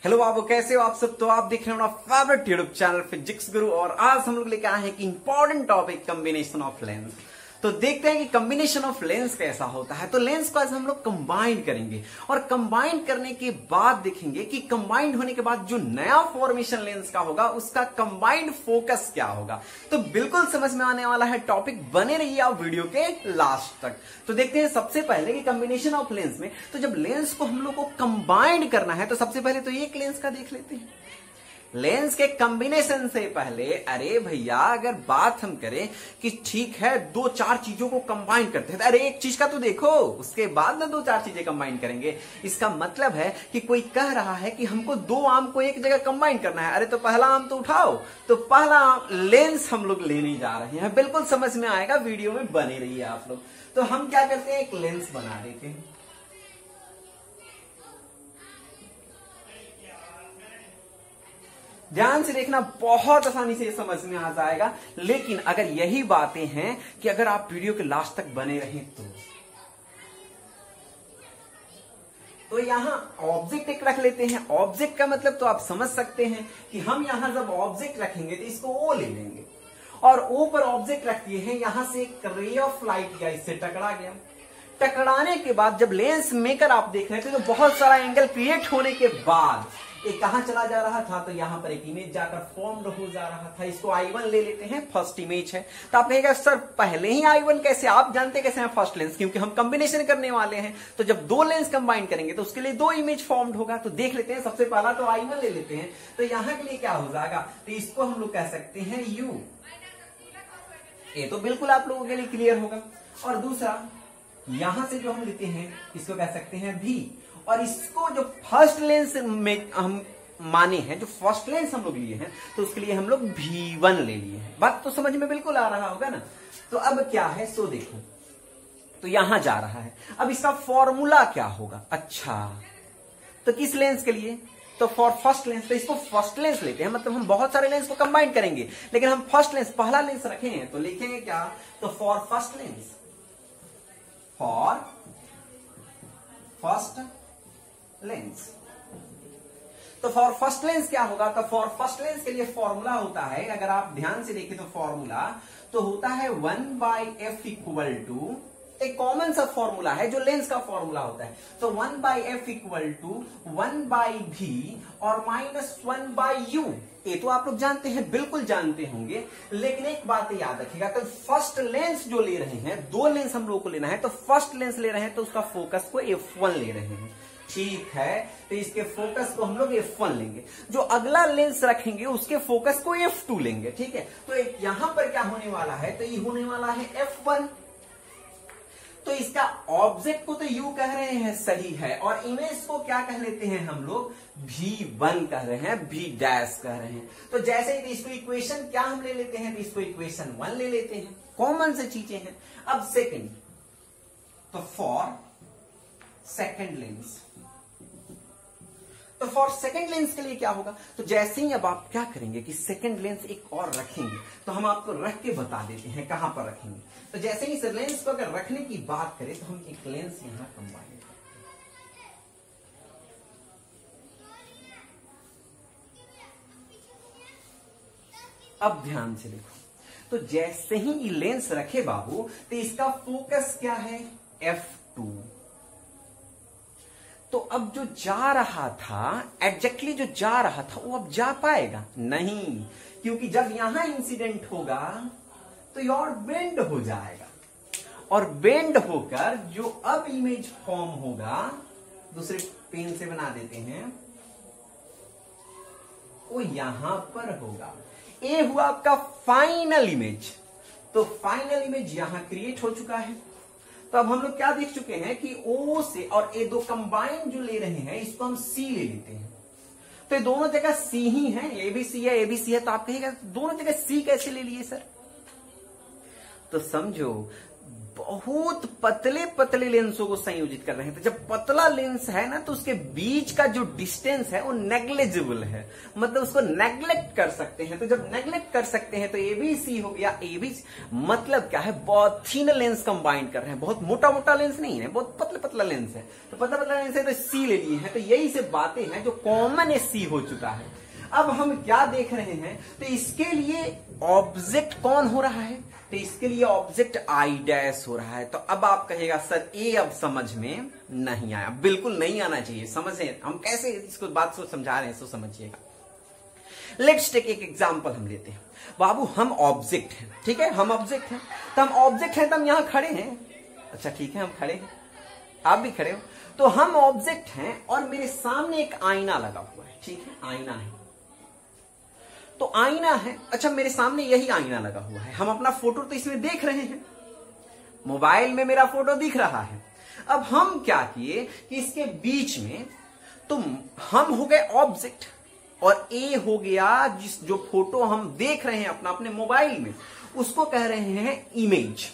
Hello बाबू, कैसे हो आप सब। तो आप देख रहे हो अपना फेवरेट यूट्यूब चैनल फिजिक्स गुरु और आज हम लोग लेकर आए हैं कि important topic combination of lens. तो देखते हैं कि कॉम्बिनेशन ऑफ लेंस कैसा होता है। तो लेंस को आज हम लोग कंबाइन करेंगे और कंबाइन करने के बाद देखेंगे कि कंबाइंड होने के बाद जो नया फॉर्मेशन लेंस का होगा उसका कंबाइंड फोकस क्या होगा। तो बिल्कुल समझ में आने वाला है टॉपिक, बने रहिए आप वीडियो के लास्ट तक। तो देखते हैं सबसे पहले कि कॉम्बिनेशन ऑफ लेंस में, तो जब लेंस को हम लोग को कंबाइंड करना है तो सबसे पहले तो एक लेंस का देख लेते हैं। लेंस के कॉम्बिनेशन से पहले अरे भैया अगर बात हम करें कि ठीक है दो चार चीजों को कंबाइन करते हैं, अरे एक चीज का तो देखो, उसके बाद ना दो चार चीजें कंबाइन करेंगे। इसका मतलब है कि कोई कह रहा है कि हमको दो आम को एक जगह कंबाइन करना है। अरे तो पहला आम तो उठाओ, तो पहला लेंस हम लोग लेने जा रहे हैं। बिल्कुल समझ में आएगा, वीडियो में बने रहिए आप लोग। तो हम क्या करते हैं, एक लेंस बना देते हैं। ध्यान से देखना, बहुत आसानी से समझ में आ जाएगा। लेकिन अगर यही बातें हैं कि अगर आप वीडियो के लास्ट तक बने रहें तो यहां ऑब्जेक्ट एक रख लेते हैं। ऑब्जेक्ट का मतलब तो आप समझ सकते हैं कि हम यहां जब ऑब्जेक्ट रखेंगे तो इसको ओ ले लेंगे और ओ पर ऑब्जेक्ट रख दिए हैं। यहां से एक रे ऑफ लाइट गया, इससे टकरा गया। टकराने के बाद जब लेंस मेकर आप देख रहे थे तो बहुत सारा एंगल क्रिएट होने के बाद एक कहां चला जा रहा था, तो यहां पर एक इमेज जाकर फॉर्म्ड हो जा रहा था। इसको I1 ले लेते हैं, फर्स्ट इमेज है। तो आप कहेगा सर पहले ही I1 कैसे, आप जानते कैसे हैं फर्स्ट लेंस, क्योंकि हम कॉम्बिनेशन करने वाले हैं। तो जब दो लेंस कंबाइन करेंगे तो उसके लिए दो इमेज फॉर्म्ड होगा। तो देख लेते हैं, सबसे पहला तो I1 ले लेते हैं। तो यहां के लिए क्या हो जाएगा, तो इसको हम लोग कह सकते हैं U। ये तो बिल्कुल आप लोगों के लिए क्लियर होगा। और दूसरा यहां से जो हम लेते हैं इसको कह सकते हैं V। और इसको जो फर्स्ट लेंस में हम माने हैं, जो फर्स्ट लेंस हम लोग लिए हैं, तो उसके लिए हम लोग V1 ले लिए हैं। बात तो समझ में बिल्कुल आ रहा होगा ना। तो अब क्या है, सो देखो, तो यहां जा रहा है। अब इसका फॉर्मूला क्या होगा। अच्छा, तो किस लेंस के लिए, तो फॉर फर्स्ट लेंस। तो इसको फर्स्ट लेंस लेते हैं, मतलब हम बहुत सारे लेंस को कंबाइन करेंगे, लेकिन हम फर्स्ट लेंस पहला लेंस रखे हैं। तो लिखेंगे क्या, तो for first lens, for first lens. तो फॉर फर्स्ट लेंस क्या होगा, तो फॉर फर्स्ट लेंस के लिए फॉर्मूला होता है, अगर आप ध्यान से देखें तो फॉर्मूला तो होता है 1/f इक्वल टू, एक कॉमन सा फॉर्मूला है जो लेंस का फॉर्मूला होता है। तो 1/f इक्वल टू 1/v और -1/u। ये तो आप लोग जानते हैं, बिल्कुल जानते होंगे। लेकिन एक बात याद रखिएगा, तो फर्स्ट लेंस जो ले रहे हैं, दो लेंस हम लोग को लेना है, तो फर्स्ट लेंस ले रहे हैं तो उसका फोकस को f1 ले रहे हैं। ठीक है, तो इसके फोकस को हम लोग f1 लेंगे। जो अगला लेंस रखेंगे उसके फोकस को f2 लेंगे। ठीक है, तो यहां पर क्या होने वाला है, तो ये होने वाला है f1। तो इसका ऑब्जेक्ट को तो U कह रहे हैं, सही है, और इमेज को क्या कह लेते हैं हम लोग, V1 कह रहे हैं, V डैश कह रहे हैं। तो जैसे ही इसको इक्वेशन क्या हम ले लेते हैं, तो इसको इक्वेशन 1 ले लेते हैं। कॉमन से चीजें हैं। अब सेकंड, तो फॉर सेकंड लेंस, तो फॉर सेकंड लेंस के लिए क्या होगा, तो जैसे ही अब आप क्या करेंगे कि सेकंड लेंस एक और रखेंगे, तो हम आपको रख के बता देते हैं कहां पर रखेंगे। तो जैसे ही इस लेंस को अगर रखने की बात करें तो हम एक लेंस यहां कंबाइन करते हैं। अब ध्यान से देखो, तो जैसे ही ये लेंस रखे बाबू, तो इसका फोकस क्या है, f2। तो अब जो जा रहा था, एग्जैक्टली जो जा रहा था वो अब जा पाएगा नहीं, क्योंकि जब यहां इंसिडेंट होगा तो ये और बेंड हो जाएगा, और बेंड होकर जो अब इमेज फॉर्म होगा, दूसरे पेन से बना देते हैं, वो यहां पर होगा। ये हुआ आपका फाइनल इमेज। तो फाइनल इमेज यहां क्रिएट हो चुका है। तो अब हम लोग क्या देख चुके हैं कि O से, और ये दो कंबाइन जो ले रहे हैं इसको हम C ले लेते हैं। तो ये दोनों जगह C ही है, A भी C है, A भी C है। तो आप कहेगा दोनों जगह C कैसे ले लिए सर, तो समझो बहुत पतले पतले लेंसों को संयोजित कर रहे हैं। तो जब पतला लेंस है ना, तो उसके बीच का जो डिस्टेंस है वो नेग्लिजिबल है, मतलब उसको नेग्लेक्ट कर सकते हैं। तो जब नेग्लेक्ट कर सकते हैं तो एबीसी हो गया। एबीसी मतलब क्या है, बहुत थिन लेंस कंबाइन कर रहे हैं, बहुत मोटा मोटा लेंस नहीं है, बहुत पतला पतला लेंस है। तो पतला पतला लेंस है तो सी ले लिए हैं। तो यही से बातें हैं जो कॉमन सी हो चुका है। अब हम क्या देख रहे हैं, तो इसके लिए ऑब्जेक्ट कौन हो रहा है, तो इसके लिए ऑब्जेक्ट आई डैश हो रहा है। तो अब आप कहेगा सर ए अब समझ में नहीं आया। बिल्कुल नहीं आना चाहिए, समझे हम कैसे इसको बात को समझा रहे हैं, सो समझिएगा। लेट्स टेक एक एग्जांपल हम लेते हैं। बाबू हम ऑब्जेक्ट हैं, ठीक है, हम ऑब्जेक्ट हैं। तो हम ऑब्जेक्ट हैं, तो हम यहां खड़े हैं। अच्छा ठीक है, हम खड़े हैं, आप भी खड़े हो। तो हम ऑब्जेक्ट हैं और मेरे सामने एक आईना लगा हुआ है, ठीक है, आईना है। तो आईना है, अच्छा मेरे सामने यही आईना लगा हुआ है। हम अपना फोटो तो इसमें देख रहे हैं, मोबाइल में मेरा फोटो दिख रहा है। अब हम क्या किए कि इसके बीच में तो हम हो गए ऑब्जेक्ट और ए हो गया जो फोटो हम देख रहे हैं अपना अपने मोबाइल में, उसको कह रहे हैं इमेज।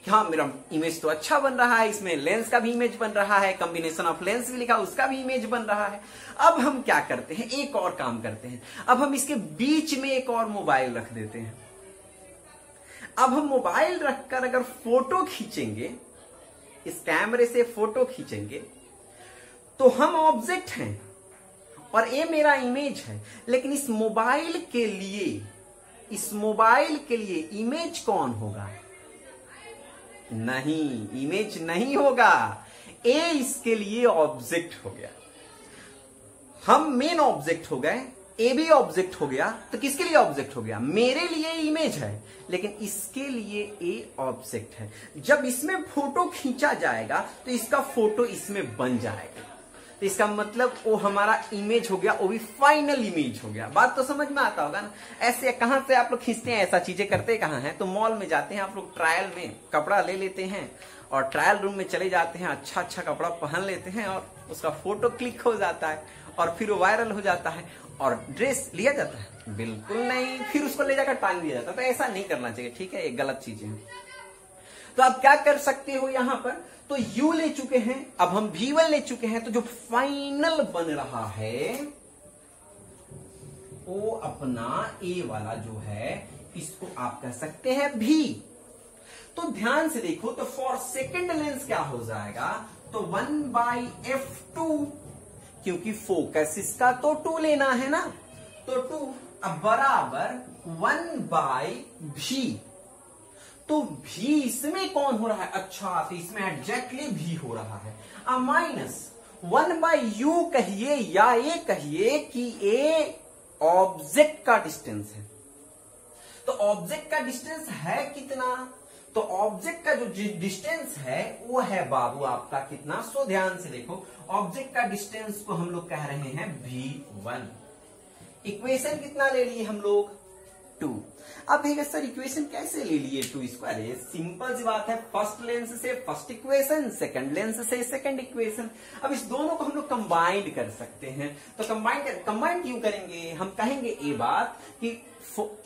हाँ मेरा इमेज तो अच्छा बन रहा है, इसमें लेंस का भी इमेज बन रहा है, कॉम्बिनेशन ऑफ लेंस भी लिखा उसका भी इमेज बन रहा है। अब हम क्या करते हैं, एक और काम करते हैं। अब हम इसके बीच में एक और मोबाइल रख देते हैं। अब हम मोबाइल रखकर अगर फोटो खींचेंगे, इस कैमरे से फोटो खींचेंगे, तो हम ऑब्जेक्ट हैं और ये मेरा इमेज है। लेकिन इस मोबाइल के लिए इमेज कौन होगा? नहीं, इमेज नहीं होगा। ए इसके लिए ऑब्जेक्ट हो गया। हम मेन ऑब्जेक्ट हो गए, ए भी ऑब्जेक्ट हो गया। तो किसके लिए ऑब्जेक्ट हो गया? मेरे लिए इमेज है, लेकिन इसके लिए ए ऑब्जेक्ट है। जब इसमें फोटो खींचा जाएगा तो इसका फोटो इसमें बन जाएगा। तो इसका मतलब वो हमारा इमेज हो गया, वो भी फाइनल इमेज हो गया। बात तो समझ में आता होगा ना। ऐसे कहां से आप लोग खींचते हैं, ऐसा चीजें करते कहां हैं? तो मॉल में जाते हैं आप लोग, ट्रायल में कपड़ा ले लेते हैं और ट्रायल रूम में चले जाते हैं, अच्छा अच्छा कपड़ा पहन लेते हैं और उसका फोटो क्लिक हो जाता है और फिर वो वायरल हो जाता है और ड्रेस लिया जाता है? बिल्कुल नहीं, फिर उसको ले जाकर टांग दिया जाता है। तो ऐसा नहीं करना चाहिए, ठीक है, ये गलत चीजें हैं। तो आप क्या कर सकते हो यहां पर, तो U ले चुके हैं, अब हम V1 ले चुके हैं। तो जो फाइनल बन रहा है वो अपना A वाला जो है, इसको आप कह सकते हैं V। तो ध्यान से देखो, तो फॉर सेकेंड लेंस क्या हो जाएगा, तो 1/f2, क्योंकि फोकस इसका तो 2 लेना है ना, तो 2 अब बराबर 1/v। तो भी इसमें कौन हो रहा है? अच्छा, तो इसमें एग्जैक्टली भी हो रहा है। अब माइनस 1/u कहिए या ये कहिए कि ए ऑब्जेक्ट का डिस्टेंस है। तो ऑब्जेक्ट का डिस्टेंस है कितना? तो ऑब्जेक्ट का जो डिस्टेंस है वो है बाबू आपका कितना? सो ध्यान से देखो, ऑब्जेक्ट का डिस्टेंस को हम लोग कह रहे हैं v1। इक्वेशन कितना ले लिए हम लोग? 2। अब देखिए सर इक्वेशन कैसे ले लिए 2 स्क्वायर? सिंपल सी बात है, फर्स्ट लेंस से फर्स्ट इक्वेशन, सेकंड लेंस से सेकंड इक्वेशन। अब इस दोनों को हम लोग कंबाइंड कर सकते हैं। तो कंबाइंड क्यों करेंगे? हम कहेंगे ये बात कि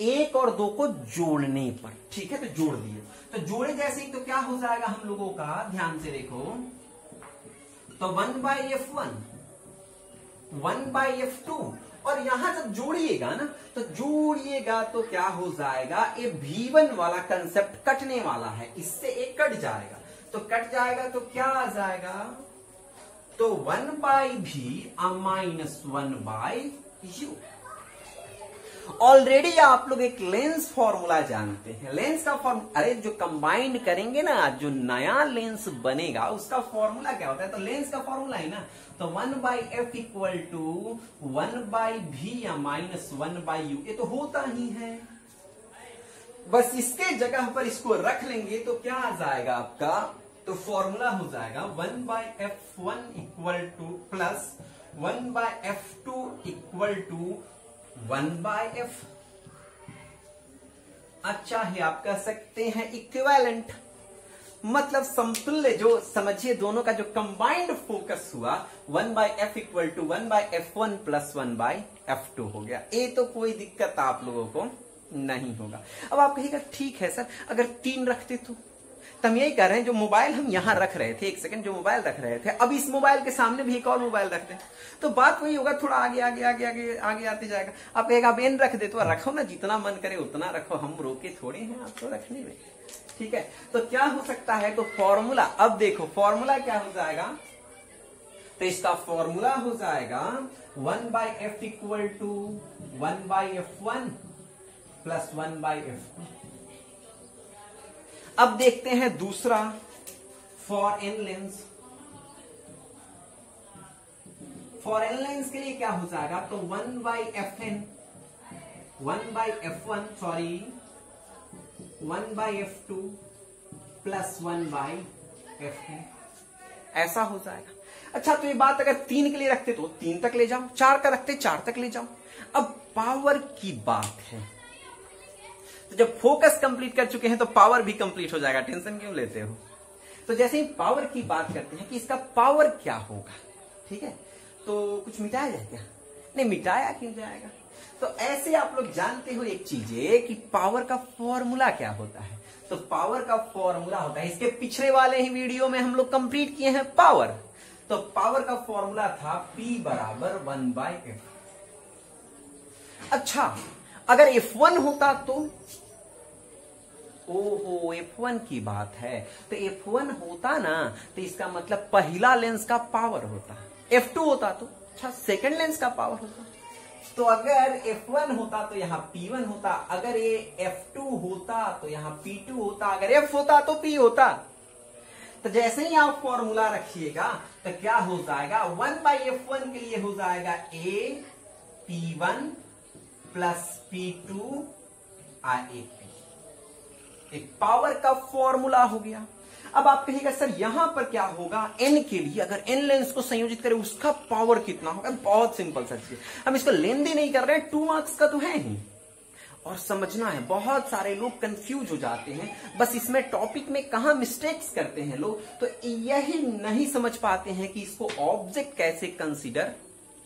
1 और 2 को जोड़ने पर, ठीक है, तो जोड़ दिए। तो जोड़े जैसे ही तो क्या हो जाएगा हम लोगों का, ध्यान से देखो, तो 1/f1, 1/f2, और यहां जब जोड़िएगा ना, तो जोड़िएगा तो क्या हो जाएगा, ये v1 वाला कंसेप्ट कटने वाला है, इससे एक कट जाएगा। तो कट जाएगा तो क्या आ जाएगा, तो 1/v माइनस 1/u। ऑलरेडी आप लोग एक लेंस फॉर्मूला जानते हैं। लेंस का अरे जो कंबाइंड करेंगे ना, जो नया लेंस बनेगा उसका फॉर्मूला क्या होता है? तो लेंस का फॉर्मूला है ना, तो 1/f इक्वल टू 1/v या माइनस 1/u। ये तो होता ही है, बस इसके जगह पर इसको रख लेंगे तो क्या आ जाएगा आपका, तो फॉर्मूला हो जाएगा 1/f1 equal to plus 1/f2 equal to 1/f। अच्छा ही आप कह सकते हैं इक्विवेलेंट, मतलब समतुल्य। जो समझिए दोनों का जो कंबाइंड फोकस हुआ 1/f equal to 1/f1 plus 1/f2 हो गया। ये तो कोई दिक्कत आप लोगों को नहीं होगा। अब आप कहिएगा ठीक है सर, अगर 3 रखते तो तो हम यही कर रहे हैं, जो मोबाइल हम यहाँ रख रहे थे, एक सेकंड, जो मोबाइल रख रहे थे, अब इस मोबाइल के सामने भी एक और मोबाइल रखते हैं, तो बात वही होगा, थोड़ा आगे आगे आगे आगे आगे आते जाएगा। आप कहेगा अब एन रख दे, तो रखो ना, जितना मन करे उतना रखो, हम रोके थोड़े हैं आपको रखने में, ठीक है। तो क्या हो सकता है, तो फॉर्मूला, अब देखो फॉर्मूला क्या हो जाएगा, तो इसका फॉर्मूला हो जाएगा 1/f equal to 1/f1 plus 1/f2। अब देखते हैं दूसरा, for an lens, for an lens के लिए क्या हो जाएगा, तो 1/fn 1/f1 sorry 1/f2 plus 1/fn, ऐसा हो जाएगा। अच्छा, तो ये बात अगर 3 के लिए रखते तो 3 तक ले जाओ, 4 का रखते 4 तक ले जाओ। अब पावर की बात है, तो जब फोकस कंप्लीट कर चुके हैं तो पावर भी कंप्लीट हो जाएगा, टेंशन क्यों लेते हो। तो जैसे ही पावर की बात करते हैं कि इसका पावर क्या होगा, ठीक है, तो कुछ मिटाया जाए क्या, नहीं मिटाया क्यों जाएगा। तो ऐसे आप लोग जानते हो एक चीज है कि पावर का फॉर्मूला क्या होता है, तो पावर का फॉर्मूला होता है, इसके पिछले वाले ही वीडियो में हम लोग कंप्लीट किए हैं पावर, तो पावर का फॉर्मूला था P बराबर 1/f। अच्छा, अगर F1 होता तो, ओहो F1 की बात है, तो F1 होता ना, तो इसका मतलब पहला लेंस का पावर होता, F2 होता तो अच्छा सेकंड लेंस का पावर होता। तो अगर F1 होता तो यहाँ P1 होता, अगर ये F2 होता तो यहाँ P2 होता, अगर F होता तो P होता। तो जैसे ही आप फॉर्मूला रखिएगा तो क्या हो जाएगा, 1/f1 के लिए हो जाएगा A P1 plus P2 AP, एक पावर का फॉर्मूला हो गया। अब आप कहिएगा सर यहां पर क्या होगा, n के लिए अगर n लेंस को संयोजित करें उसका पावर कितना होगा। बहुत सिंपल सा चीज, हम इसको लेंदी नहीं कर रहे हैं, 2 मार्क्स का तो है ही, और समझना है। बहुत सारे लोग कंफ्यूज हो जाते हैं, बस इसमें टॉपिक में कहां मिस्टेक्स करते हैं लोग, तो यही नहीं समझ पाते हैं कि इसको ऑब्जेक्ट कैसे कंसीडर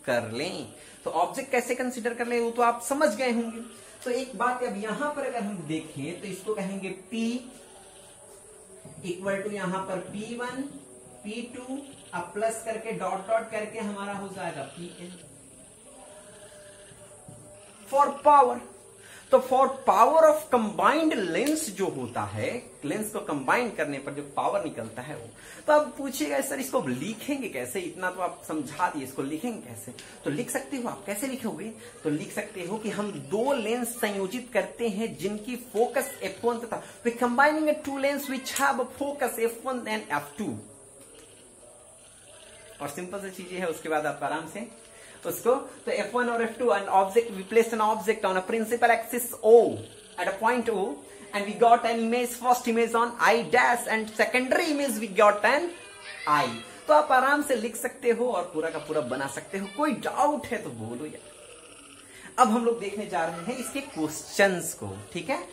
कर लें। तो ऑब्जेक्ट कैसे कंसीडर कर लें वो तो आप समझ गए होंगे। तो एक बात अब यहां पर अगर हम देखें तो इसको कहेंगे P इक्वल टू यहां पर P1 P2 अब प्लस करके डॉट डॉट करके हमारा हो जाएगा Pn फॉर पावर। तो for power of combined lens जो होता है, लेंस को कंबाइन करने पर जो पावर निकलता है वो, तो अब पूछिएगा सर इसको लिखेंगे कैसे, इतना तो आप समझा दिए, इसको लिखेंगे कैसे। तो लिख सकते हो आप, कैसे लिखोगे, तो लिख सकते हो कि हम 2 लेंस संयोजित करते हैं जिनकी फोकस f1 तथा we combining 2 lens which have a focus f1 and f2। और सिंपल सी चीजें है, उसके बाद आप आराम से उसको, तो f1 और f2 and object, we placed an object on a principal axis O at a point O and we got an image, first image on I dash and secondary image we got an I। तो आप आराम से लिख सकते हो और पूरा का पूरा बना सकते हो। कोई डाउट है तो बोलो यार। अब हम लोग देखने जा रहे हैं इसके क्वेश्चंस को, ठीक है।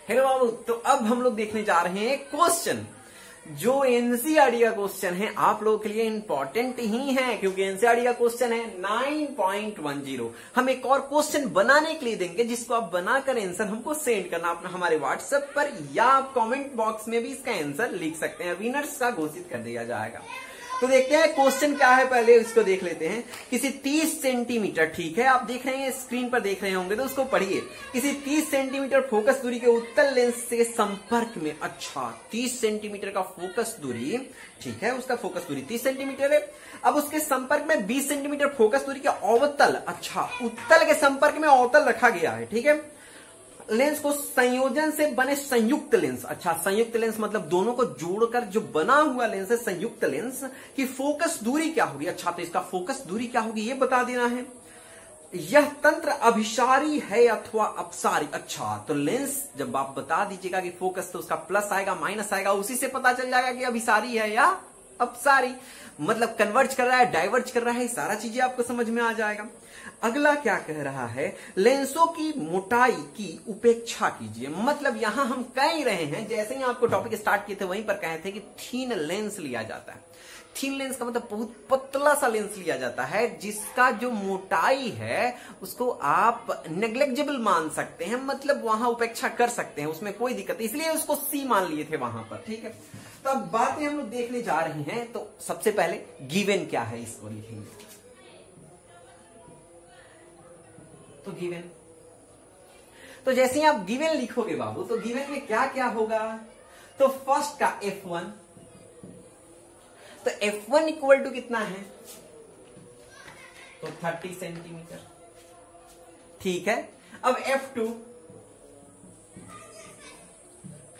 हेलो बाबू, तो अब हम लोग देखने जा रहे हैं क्वेश्चन जो एनसीईआरटी का क्वेश्चन है, आप लोगों के लिए इंपॉर्टेंट ही है क्योंकि एनसीईआरटी का क्वेश्चन है 9.10। हम एक और क्वेश्चन बनाने के लिए देंगे जिसको आप बनाकर आंसर हमको सेंड करना अपना हमारे व्हाट्सएप पर, या आप कमेंट बॉक्स में भी इसका आंसर लिख सकते हैं। विनर्स का घोषित कर दिया जाएगा। तो देखते हैं क्वेश्चन क्या है, पहले इसको देख लेते हैं। किसी 30 सेंटीमीटर, ठीक है, आप देख रहे हैं स्क्रीन पर देख रहे होंगे तो उसको पढ़िए। किसी 30 सेंटीमीटर फोकस दूरी के उत्तल लेंस से संपर्क में, अच्छा 30 सेंटीमीटर का फोकस दूरी, ठीक है, उसका फोकस दूरी 30 सेंटीमीटर है। अब उसके संपर्क में 20 सेंटीमीटर फोकस दूरी के अवतल, अच्छा उत्तल के संपर्क में अवतल रखा गया है, ठीक है। लेंस को संयोजन से बने संयुक्त लेंस, अच्छा संयुक्त लेंस मतलब दोनों को जोड़कर जो बना हुआ लेंस है संयुक्त लेंस की फोकस दूरी क्या होगी। अच्छा तो इसका फोकस दूरी क्या होगी ये बता देना है। यह तंत्र अभिसारी है अथवा अपसारी, अच्छा तो लेंस जब आप बता दीजिएगा कि फोकस, तो उसका प्लस आएगा माइनस आएगा, उसी से पता चल जाएगा कि अभिसारी है या अपसारी, मतलब कन्वर्ज कर रहा है, डाइवर्ज कर रहा है, सारा चीजें आपको समझ में आ जाएगा। अगला क्या कह रहा है, लेंसों की मोटाई की उपेक्षा कीजिए। मतलब यहां हम कह ही रहे हैं, जैसे ही आपको टॉपिक स्टार्ट किए थे वहीं पर कहे थे कि थीन लेंस लिया जाता है। थीन लेंस का मतलब बहुत पतला सा लेंस लिया जाता है, जिसका जो मोटाई है उसको आप नेग्लेक्जेबल मान सकते हैं, मतलब वहां उपेक्षा कर सकते हैं, उसमें कोई दिक्कत, इसलिए उसको सी मान लिए थे वहां पर। ठीक है, तो अब बातें हम लोग देखने जा रहे हैं। तो सबसे पहले गिवन क्या है इसको लिखेंगे। तो गिवन, तो जैसे ही आप गिवन लिखोगे बाबू, तो गिवन में क्या क्या होगा, तो फर्स्ट का F1, तो F1 इक्वल टू कितना है, तो 30 सेंटीमीटर। ठीक है, अब F2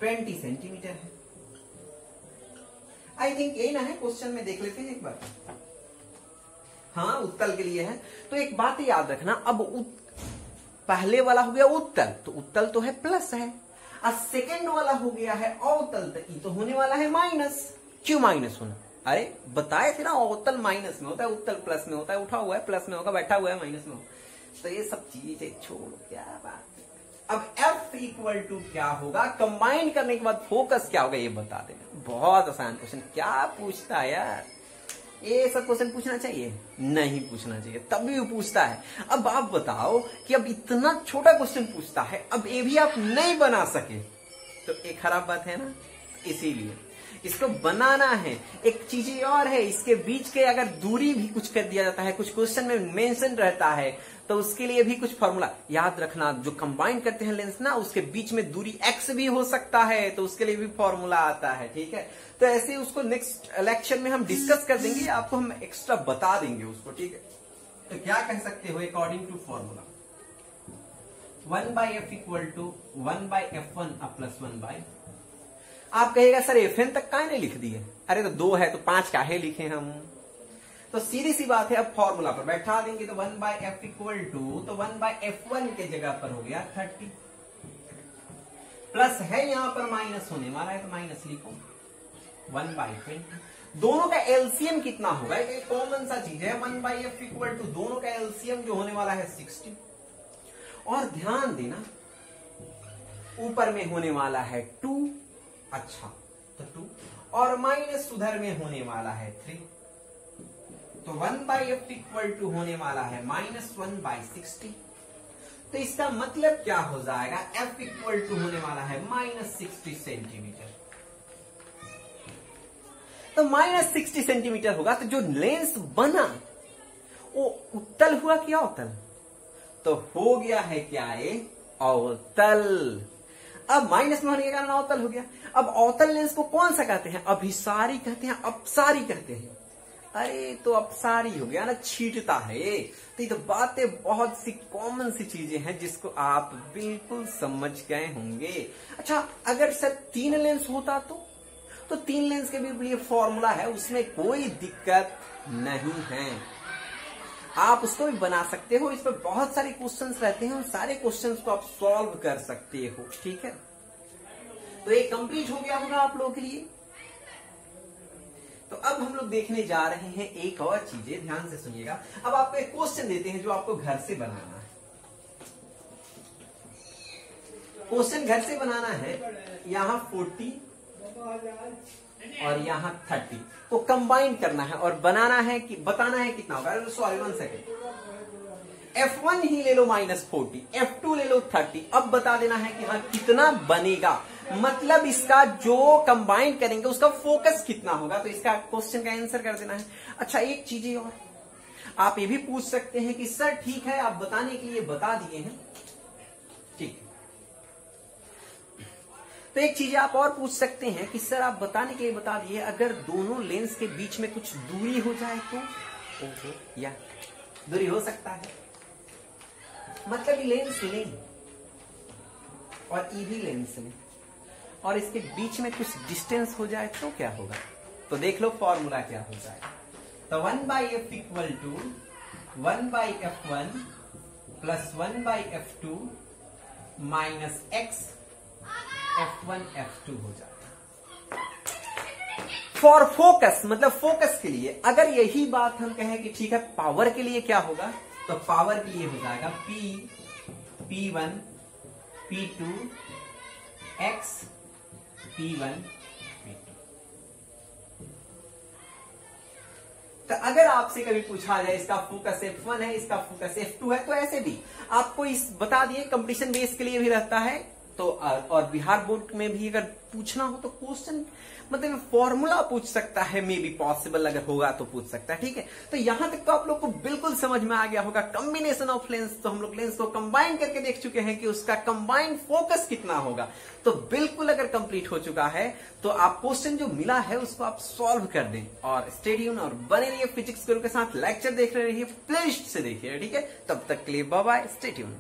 20 सेंटीमीटर है। आई थिंक यही ना है, क्वेश्चन में देख लेते हैं एक बार। हाँ, उत्तल के लिए है। तो एक बात याद रखना, अब पहले वाला हो गया उत्तल, तो उत्तल तो है प्लस है, और सेकेंड वाला हो गया है अवतल, तो होने वाला है माइनस। क्यों माइनस होना, अरे बताए थे ना, अवतल माइनस में होता है, उत्तल प्लस में होता है, उठा हुआ है प्लस में होगा, बैठा हुआ है माइनस में होगा। तो ये सब चीजें छोड़ो, क्या बात। अब F इक्वल टू क्या होगा, कंबाइन करने के बाद फोकस क्या होगा ये बता देना। बहुत आसान क्वेश्चन, क्या पूछता है यार, ये सब क्वेश्चन पूछना चाहिए, नहीं पूछना चाहिए, तभी वो पूछता है। अब आप बताओ कि अब इतना छोटा क्वेश्चन पूछता है, अब ये भी आप नहीं बना सके तो एक खराब बात है ना। इसीलिए इसको बनाना है। एक चीज और है, इसके बीच के अगर दूरी भी कुछ कर दिया जाता है, कुछ क्वेश्चन में मेंशन रहता है, तो उसके लिए भी कुछ फॉर्मूला याद रखना। जो कंबाइन करते हैं लेंस ना, उसके बीच में दूरी x भी हो सकता है, तो उसके लिए भी फॉर्मूला आता है। ठीक है, तो ऐसे उसको नेक्स्ट लेक्चर में हम डिस्कस कर देंगे, आपको हम एक्स्ट्रा बता देंगे उसको। ठीक है, तो क्या कह सकते हो, according to formula 1/f equal to 1/f1 plus 1/, आप कहेगा सर FN तक काहे नहीं लिख दिए, अरे तो 2 है तो 5 काहे लिखे हम। तो सीधी सी बात है, अब फॉर्मूला पर बैठा देंगे, तो 1/f इक्वल टू, तो 1/f1 के जगह पर हो गया 30, प्लस है यहां पर माइनस होने वाला है, तो माइनस लिखो 1/20। दोनों का एलसीएम कितना होगा, एक कॉमन सा चीज है, 1/f इक्वल टू दोनों का एलसीएम जो होने वाला है 60। और ध्यान देना, ऊपर में होने वाला है 2, अच्छा तो 2, और माइनस उधर में होने वाला है 3, तो 1/f इक्वल टू होने वाला है -1/60। तो इसका मतलब क्या हो जाएगा, f इक्वल टू होने वाला है -60 सेंटीमीटर। तो -60 सेंटीमीटर होगा, तो जो लेंस बना वो उत्तल हुआ कि अवतल, तो हो गया है क्या, ये अवतल। अब माइनस में होने के कारण अवतल हो गया। अब अवतल लेंस को कौन सा कहते हैं, अभिसारी कहते हैं, अपसारी कहते हैं। अरे तो अपसारी हो गया ना, छींटता है। तो ये तो बातें बहुत सी कॉमन सी चीजें हैं जिसको आप बिल्कुल समझ गए होंगे। अच्छा, अगर सर 3 लेंस होता तो 3 लेंस के भी लिए फॉर्मूला है, उसमें कोई दिक्कत नहीं है, आप उसको भी बना सकते हो। इस पर बहुत सारे क्वेश्चंस रहते हैं, उन सारे क्वेश्चंस को आप सॉल्व कर सकते हो। ठीक है, तो ये कंप्लीट हो गया होगा आप लोगों के लिए। तो अब हम लोग देखने जा रहे हैं एक और चीजें, ध्यान से सुनिएगा। अब आपको एक क्वेश्चन देते हैं जो आपको घर से बनाना है। क्वेश्चन घर से बनाना है, यहां 40 और यहां 30 को कंबाइन करना है और बनाना है कि बताना है कितना होगा। सॉरी 1 सेकेंड, F1 ही ले लो -40, F2 ले लो 30। अब बता देना है कि हाँ कितना बनेगा, मतलब इसका जो कंबाइन करेंगे उसका फोकस कितना होगा। तो इसका क्वेश्चन का आंसर कर देना है। अच्छा, एक चीज और आप ये भी पूछ सकते हैं कि सर ठीक है, आप बताने के लिए बता दिए हैं, ठीक, तो एक चीज आप और पूछ सकते हैं कि सर आप बताने के लिए बता दिए, अगर दोनों लेंस के बीच में कुछ दूरी हो जाए तो, या दूरी हो सकता है, मतलब लेंस लें और ये भी लेंस लें और इसके बीच में कुछ डिस्टेंस हो जाए तो क्या होगा। तो देख लो फॉर्मूला क्या हो जाएगा। तो 1/f equal to 1/f1 plus 1/f2 minus x F1 F2 हो जाएगा। फॉर फोकस मतलब फोकस के लिए अगर यही बात हम कहें कि ठीक है पावर के लिए क्या होगा, तो पावर के लिए हो जाएगा P1 P2 X P1 P2। तो अगर आपसे कभी पूछा जाए इसका फोकस F1 है, इसका फोकस F2 है, तो ऐसे भी आपको इस बता दिए कंपटीशन बेस के लिए भी रहता है। तो और बिहार बोर्ड में भी अगर पूछना हो तो क्वेश्चन मतलब फॉर्मूला पूछ सकता है, मे बी पॉसिबल अगर होगा तो पूछ सकता है। ठीक है, तो यहां तक तो आप लोग को बिल्कुल समझ में आ गया होगा। कॉम्बिनेशन ऑफ लेंस, तो हम लोग लेंस को कंबाइन करके देख चुके हैं कि उसका कंबाइंड फोकस कितना होगा। तो बिल्कुल अगर कंप्लीट हो चुका है तो आप क्वेश्चन जो मिला है उसको आप सॉल्व कर दें। और स्टे ट्यून और बने रहिए फिजिक्स गुरु के साथ, लेक्चर देख रहे रहिए, प्लेलिस्ट से देखिए। ठीक है, तब तक के लिए बाय बाय, स्टे ट्यून।